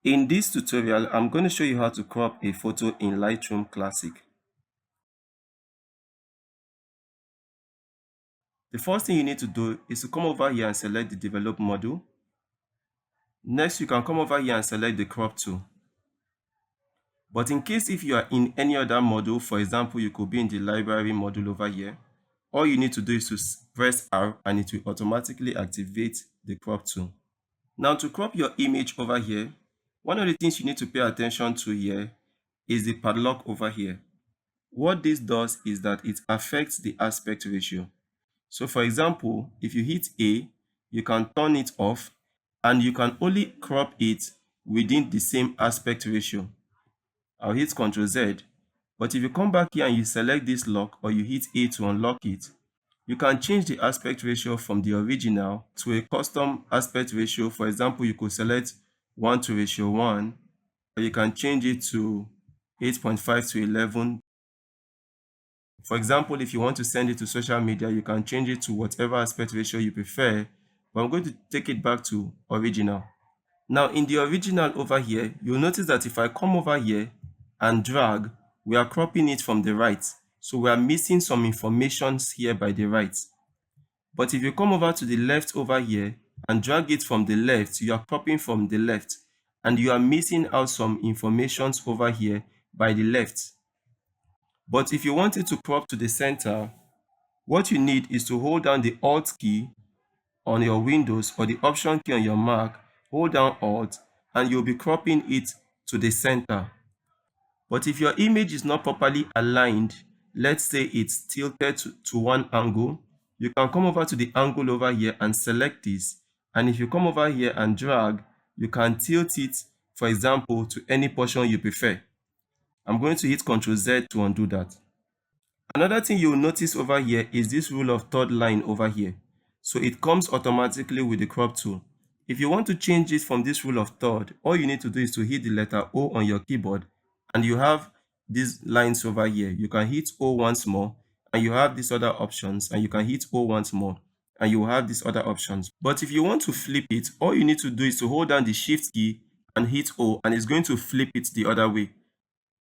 In this tutorial, I'm going to show you how to crop a photo in Lightroom Classic. The first thing you need to do is to come over here and select the develop module. Next, you can come over here and select the crop tool. But in case if you are in any other module, for example, you could be in the library module over here, all you need to do is to press R and it will automatically activate the crop tool. Now to crop your image over here, one of the things you need to pay attention to here is the padlock over here. What this does is that it affects the aspect ratio. So for example, if you hit A, you can turn it off and you can only crop it within the same aspect ratio. I'll hit Ctrl Z, but if you come back here and you select this lock or you hit A to unlock it, you can change the aspect ratio from the original to a custom aspect ratio. For example, you could select 1:1, or you can change it to 8.5:11. For example, if you want to send it to social media, you can change it to whatever aspect ratio you prefer, but I'm going to take it back to original. Now in the original over here, you'll notice that if I come over here and drag, we are cropping it from the right. So we are missing some information here by the right. But if you come over to the left over here and drag it from the left, you are cropping from the left and you are missing out some informations over here by the left. But if you want it to crop to the center, what you need is to hold down the Alt key on your Windows or the Option key on your Mac, hold down Alt, and you'll be cropping it to the center. But if your image is not properly aligned, let's say it's tilted to one angle, you can come over to the angle over here and select this. And if you come over here and drag, you can tilt it, for example, to any portion you prefer. I'm going to hit Ctrl Z to undo that. Another thing you'll notice over here is this rule of third line over here. So it comes automatically with the crop tool. If you want to change it from this rule of third, all you need to do is to hit the letter O on your keyboard and you have these lines over here. You can hit O once more and you have these other options, and you can hit O once more and you have these other options. But if you want to flip it, all you need to do is to hold down the Shift key and hit O, and it's going to flip it the other way.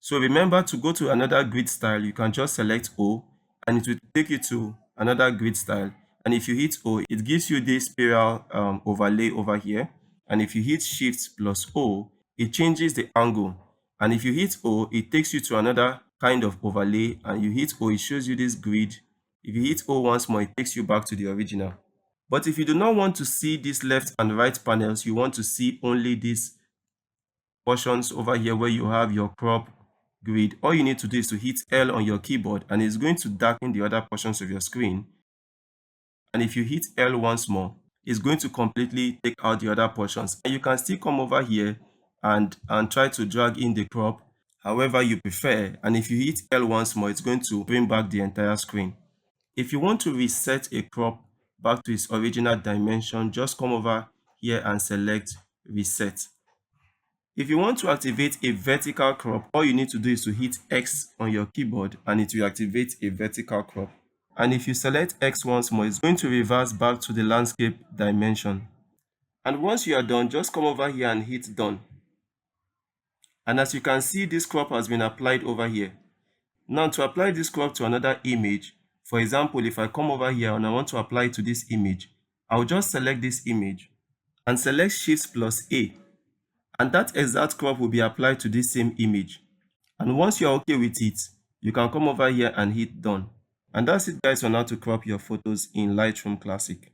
So remember, to go to another grid style, you can just select O and it will take you to another grid style. And if you hit O, it gives you this spiral overlay over here. And if you hit Shift plus O, it changes the angle. And if you hit O, it takes you to another kind of overlay. And you hit O, it shows you this grid. If you hit O once more, it takes you back to the original. But if you do not want to see these left and right panels, you want to see only these portions over here where you have your crop grid, all you need to do is to hit L on your keyboard and it's going to darken the other portions of your screen. And if you hit L once more, it's going to completely take out the other portions. And you can still come over here and try to drag in the crop however you prefer. And if you hit L once more, it's going to bring back the entire screen. If you want to reset a crop back to its original dimension, just come over here and select reset. If you want to activate a vertical crop, all you need to do is to hit X on your keyboard and it will activate a vertical crop. And if you select X once more, it's going to reverse back to the landscape dimension. And once you are done, just come over here and hit done. And as you can see, this crop has been applied over here. Now to apply this crop to another image, for example, if I come over here and I want to apply it to this image, I'll just select this image and select Shift plus A. And that exact crop will be applied to this same image. And once you're okay with it, you can come over here and hit done. And that's it guys on how to crop your photos in Lightroom Classic.